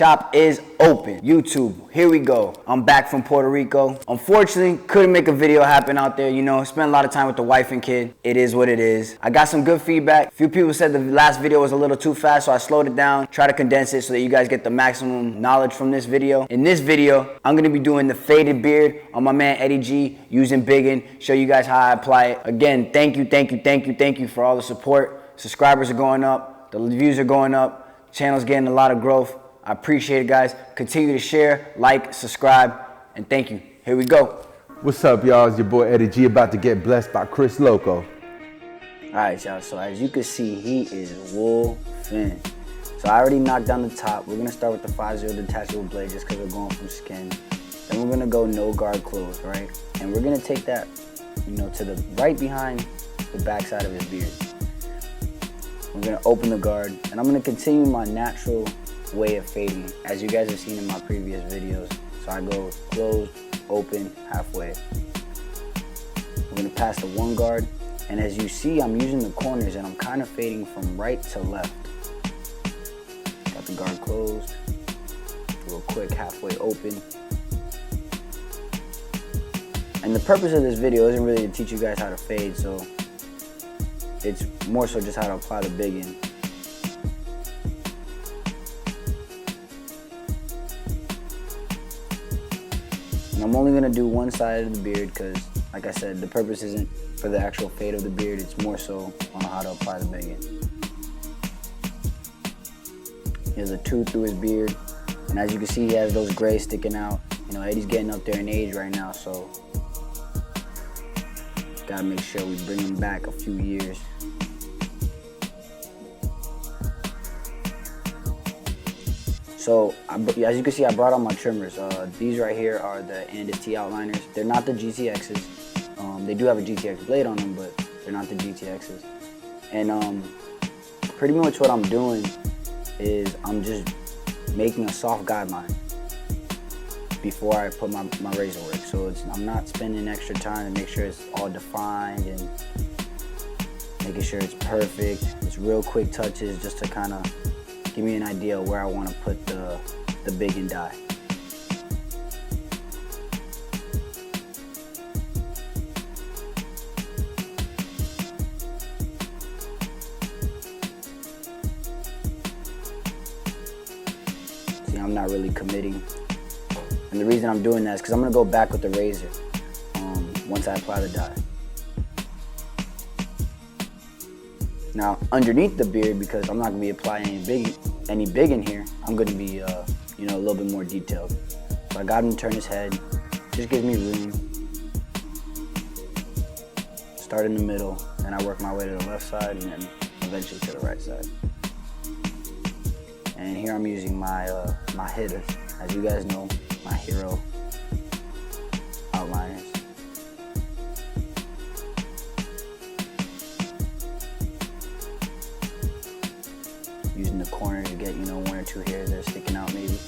shop is open. YouTube, here we go. I'm back from Puerto Rico. Unfortunately, couldn't make a video happen out there, you know, spent a lot of time with the wife and kid. It is what it is. I got some good feedback. A few people said the last video was a little too fast, so I slowed it down, try to condense it so that you guys get the maximum knowledge from this video. In this video, I'm gonna be doing the faded beard on my man Eddie G using Bigen, show you guys how I apply it. Again, thank you for all the support. Subscribers are going up, the views are going up, channel's getting a lot of growth. I appreciate it, guys. Continue to share, like, subscribe, and thank you. Here we go. What's up, y'all? It's your boy Eddie G, about to get blessed by Chris Loco. All right, y'all, so as you can see, he is wolfing. So I already knocked down the top. We're gonna start with the 5-0 detachable blade just because we're going from skin. Then we're gonna go no guard closed, right? And we're gonna take that, you know, to the right behind the backside of his beard. I'm gonna open the guard, and I'm gonna continue my natural way of fading, as you guys have seen in my previous videos. So I go closed, open, halfway. I'm gonna pass the one guard, and as you see, I'm using the corners, and I'm kind of fading from right to left. Got the guard closed, real quick, halfway open. And the purpose of this video isn't really to teach you guys how to fade, so it's more so just how to apply the Bigen. And I'm only gonna do one side of the beard because, like I said, the purpose isn't for the actual fade of the beard, it's more so on how to apply the Bigen. He has a tooth through his beard, and as you can see, he has those grays sticking out. You know, Eddie's getting up there in age right now, so gotta make sure we bring him back a few years. So, as you can see, I brought out my trimmers. These right here are the ANDIS T outliners. They're not the GTXs. They do have a GTX blade on them, but they're not the GTXs. And pretty much what I'm doing is I'm just making a soft guideline before I put my razor work. So I'm not spending extra time to make sure it's all defined and making sure it's perfect. It's real quick touches just to kind of give me an idea of where I want to put the Bigen dye. See, I'm not really committing. And the reason I'm doing that is because I'm going to go back with the razor once I apply the dye. Now, underneath the beard, because I'm not going to be applying any Bigen here, I'm going to be, you know, a little bit more detailed. So I got him to turn his head. Just gives me room. Start in the middle, and I work my way to the left side, and then eventually to the right side. And here I'm using my my hitter, as you guys know, my hero outliners. Using the corner to get, you know, one or two hairs that are sticking out maybe.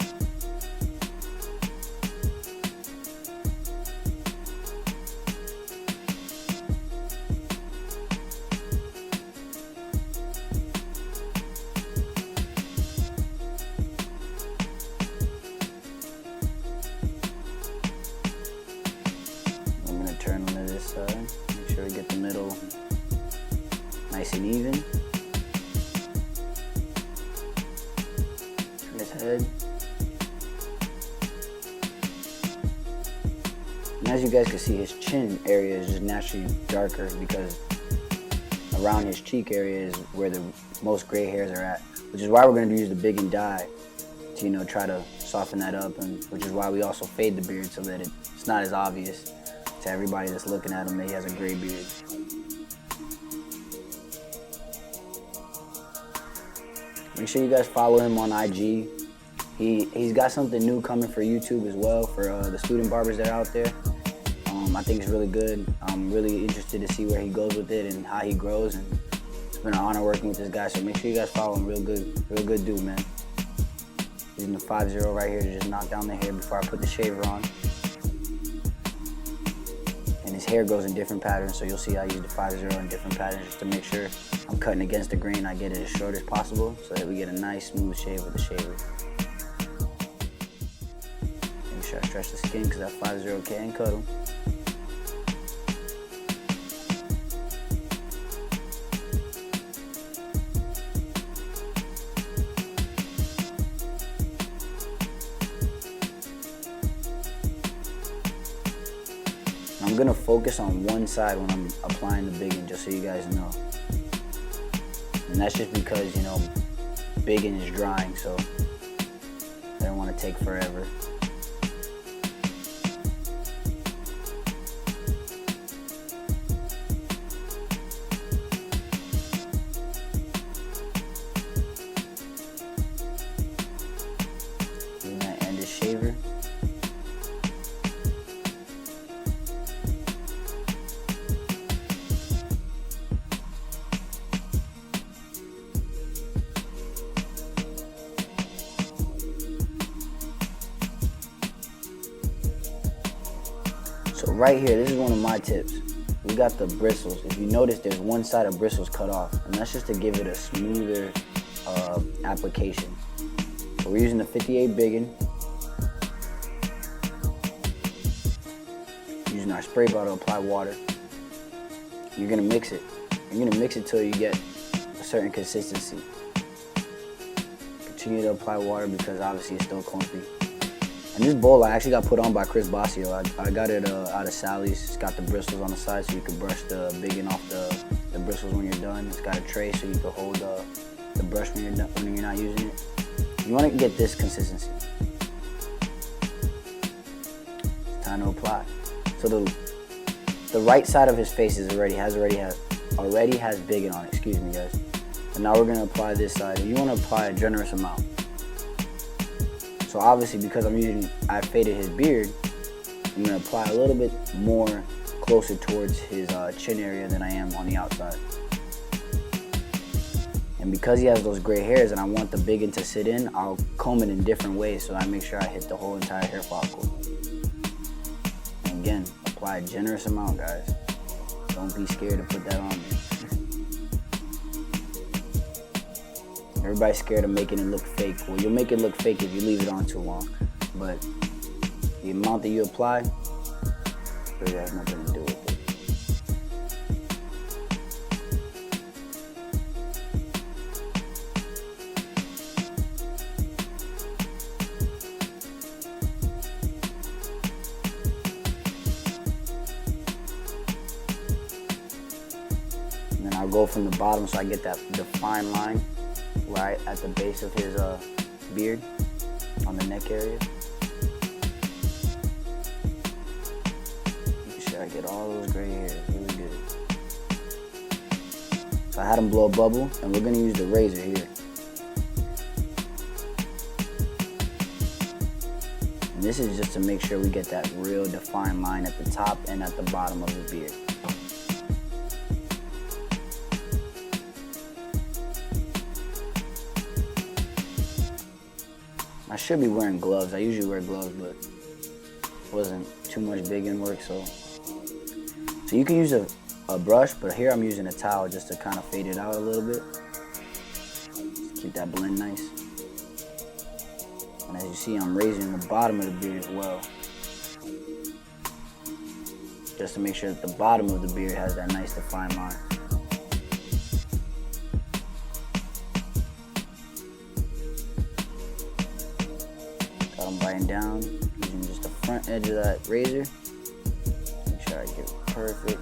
I'm gonna turn onto this side, make sure we get the middle nice and even. Head. And as you guys can see, his chin area is just naturally darker because around his cheek area is where the most gray hairs are at, which is why we're going to use the Bigen dye to, you know, try to soften that up, and which is why we also fade the beard so that it's not as obvious to everybody that's looking at him that he has a gray beard. Make sure you guys follow him on IG. He's got something new coming for YouTube as well for the student barbers that are out there. I think it's really good. I'm really interested to see where he goes with it and how he grows. And it's been an honor working with this guy. So make sure you guys follow him. Real good dude, man. Using the 5-0 right here to just knock down the hair before I put the shaver on. And his hair goes in different patterns, so you'll see I use the 5-0 in different patterns just to make sure I'm cutting against the grain. I get it as short as possible so that we get a nice smooth shave with the shaver. sure I stretch the skin because that 5-0 can cuddle. I'm gonna focus on one side when I'm applying the Bigen, just so you guys know. And that's just because, you know, Bigen is drying, so I don't want to take forever. Using that ANDIS shaver. So right here, this is one of my tips. We got the bristles. If you notice, there's one side of bristles cut off, and that's just to give it a smoother application. So we're using the 58 Bigen. Using our spray bottle to apply water. You're gonna mix it. You're gonna mix it till you get a certain consistency. Continue to apply water because obviously it's still clumpy. And this bowl I actually got put on by Chris Basio. I got it out of Sally's. It's got the bristles on the side so you can brush the Bigen off the bristles when you're done. It's got a tray so you can hold the brush when you're not using it. You want to get this consistency. It's time to apply. So the right side of his face is already has Bigen on it. Excuse me, guys. And now we're gonna apply this side. And you want to apply a generous amount. So obviously, because I faded his beard, I'm gonna apply a little bit more closer towards his chin area than I am on the outside. And because he has those gray hairs and I want the Bigen to sit in, I'll comb it in different ways so I make sure I hit the whole entire hair follicle. And again, apply a generous amount, guys. Don't be scared to put that on there. Everybody's scared of making it look fake. Well, you'll make it look fake if you leave it on too long. But the amount that you apply really has nothing to do with it. And then I'll go from the bottom so I get that defined line right at the base of his beard on the neck area. Make sure I get all those gray hairs really good. So I had him blow a bubble, and we're gonna use the razor here. And this is just to make sure we get that real defined line at the top and at the bottom of the beard. I should be wearing gloves. I usually wear gloves, but it wasn't too much Bigen work, so you can use a brush, but here I'm using a towel just to kind of fade it out a little bit. Just keep that blend nice. And as you see, I'm raising the bottom of the beard as well, just to make sure that the bottom of the beard has that nice defined line. Biting down, using just the front edge of that razor. Make sure I get it perfect.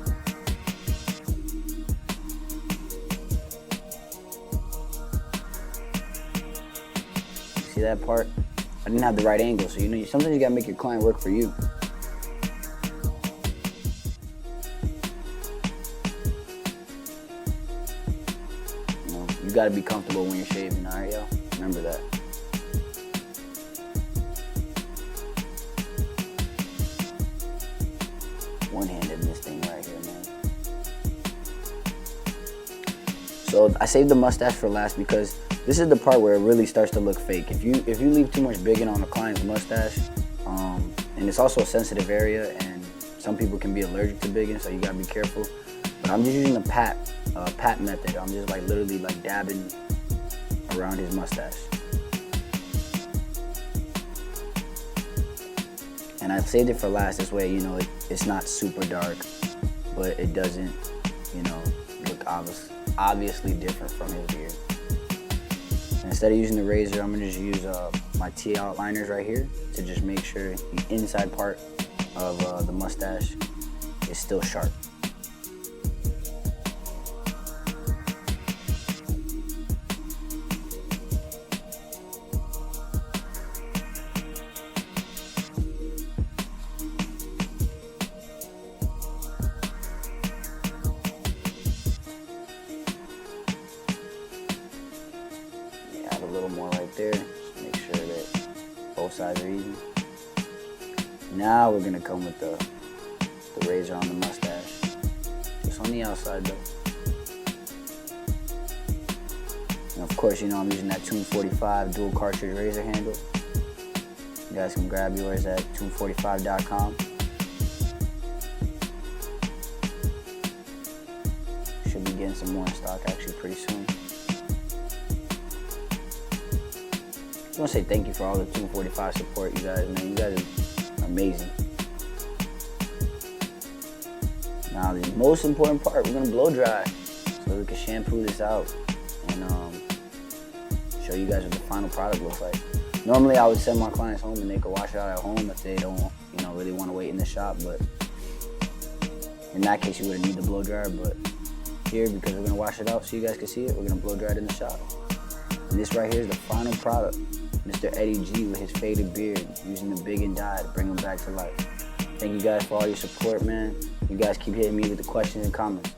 See that part? I didn't have the right angle, so sometimes you gotta make your client work for you. You gotta be comfortable when you're shaving, alright, yo? Remember that. One-handed in this thing right here, man. So I saved the mustache for last because this is the part where it really starts to look fake. If you leave too much Bigen on a client's mustache, and it's also a sensitive area, and some people can be allergic to Bigen, so you gotta be careful. But I'm just using the pat method. I'm just like literally like dabbing around his mustache. And I saved it for last, this way, you know, it's not super dark, but it doesn't, you know, look obviously different from his beard. And instead of using the razor, I'm gonna just use my T-outliners right here to just make sure the inside part of the mustache is still sharp. Add a little more right there, just make sure that both sides are even. Now we're gonna come with the razor on the mustache, just on the outside though. And of course, you know, I'm using that Tune 45 dual cartridge razor handle. You guys can grab yours at tune45.com. Should be getting some more in stock actually pretty soon. I want to say thank you for all the Tune 45 support, you guys, man. You guys are amazing. Now, the most important part, we're going to blow dry so we can shampoo this out and show you guys what the final product looks like. Normally, I would send my clients home and they could wash it out at home if they don't, you know, really want to wait in the shop. But in that case, you wouldn't need the blow dryer. But here, because we're going to wash it out so you guys can see it, we're going to blow dry it in the shop. And this right here is the final product. Mr. Eddie G with his faded beard, using the Bigen Dye to bring him back to life. Thank you guys for all your support, man. You guys keep hitting me with the questions and comments.